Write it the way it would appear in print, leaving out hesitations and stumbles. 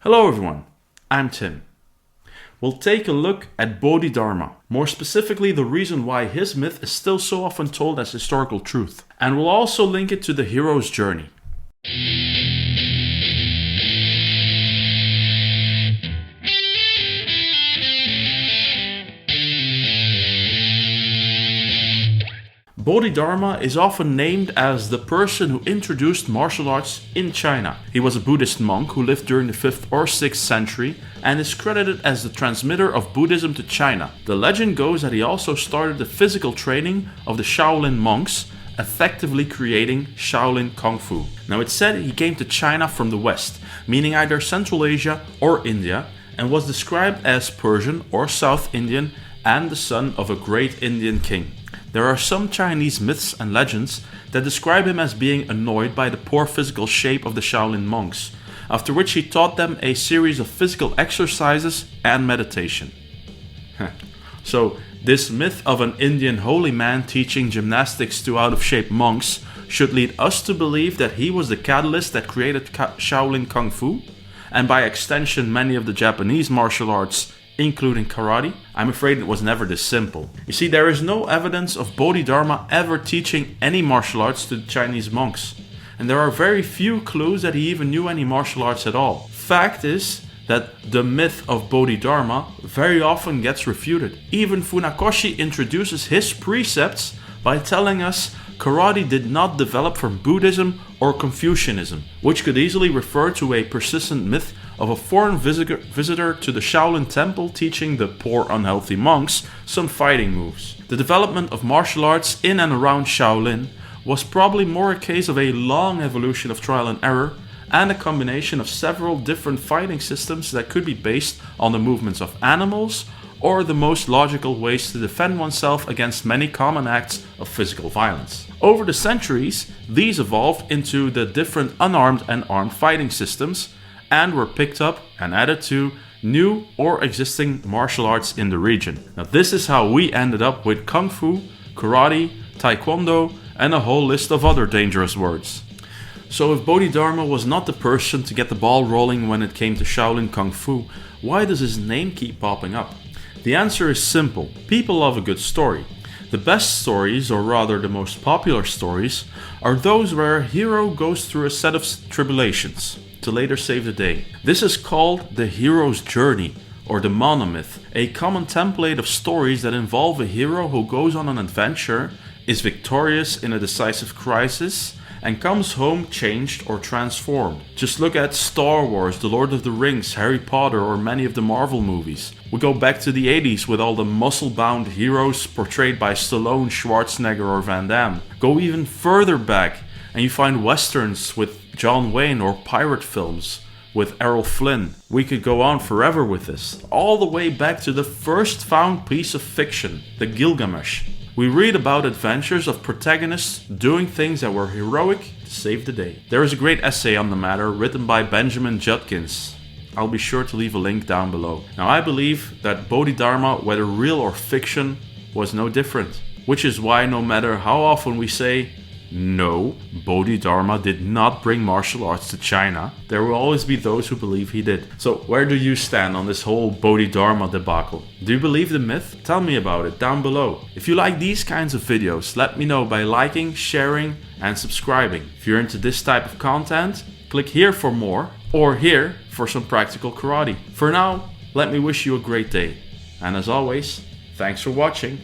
Hello everyone, I'm Tim. We'll take a look at Bodhidharma, more specifically the reason why his myth is still so often told as historical truth, and we'll also link it to the hero's journey. Bodhidharma is often named as the person who introduced martial arts in China. He was a Buddhist monk who lived during the 5th or 6th century and is credited as the transmitter of Buddhism to China. The legend goes that he also started the physical training of the Shaolin monks, effectively creating Shaolin Kung Fu. Now it's said he came to China from the West, meaning either Central Asia or India, and was described as Persian or South Indian and the son of a great Indian king. There are some Chinese myths and legends that describe him as being annoyed by the poor physical shape of the Shaolin monks, after which he taught them a series of physical exercises and meditation. So, this myth of an Indian holy man teaching gymnastics to out-of-shape monks should lead us to believe that he was the catalyst that created Shaolin Kung Fu, and by extension many of the Japanese martial arts, including karate. I'm afraid it was never this simple. You see, there is no evidence of Bodhidharma ever teaching any martial arts to the Chinese monks, and there are very few clues that he even knew any martial arts at all. Fact is that the myth of Bodhidharma very often gets refuted. Even Funakoshi introduces his precepts by telling us karate did not develop from Buddhism or Confucianism, which could easily refer to a persistent myth of a foreign visitor to the Shaolin temple teaching the poor unhealthy monks some fighting moves. The development of martial arts in and around Shaolin was probably more a case of a long evolution of trial and error and a combination of several different fighting systems that could be based on the movements of animals or the most logical ways to defend oneself against many common acts of physical violence. Over the centuries, these evolved into the different unarmed and armed fighting systems and were picked up and added to new or existing martial arts in the region. Now this is how we ended up with Kung Fu, Karate, Taekwondo, and a whole list of other dangerous words. So if Bodhidharma was not the person to get the ball rolling when it came to Shaolin Kung Fu, why does his name keep popping up? The answer is simple. People love a good story. The best stories, or rather the most popular stories, are those where a hero goes through a set of tribulations to later save the day. This is called the hero's journey, or the monomyth, a common template of stories that involve a hero who goes on an adventure, is victorious in a decisive crisis, and comes home changed or transformed. Just look at Star Wars, The Lord of the Rings, Harry Potter, or many of the Marvel movies. We go back to the 80s with all the muscle-bound heroes portrayed by Stallone, Schwarzenegger, or Van Damme. Go even further back and you find westerns with John Wayne or pirate films with Errol Flynn. We could go on forever with this, all the way back to the first found piece of fiction, the Gilgamesh. We read about adventures of protagonists doing things that were heroic to save the day. There is a great essay on the matter written by Benjamin Judkins. I'll be sure to leave a link down below. Now I believe that Bodhidharma, whether real or fiction, was no different. Which is why no matter how often we say, no, Bodhidharma did not bring martial arts to China, there will always be those who believe he did. So where do you stand on this whole Bodhidharma debacle? Do you believe the myth? Tell me about it down below. If you like these kinds of videos, let me know by liking, sharing and subscribing. If you're into this type of content, click here for more, or here for some practical karate. For now, let me wish you a great day. And as always, thanks for watching.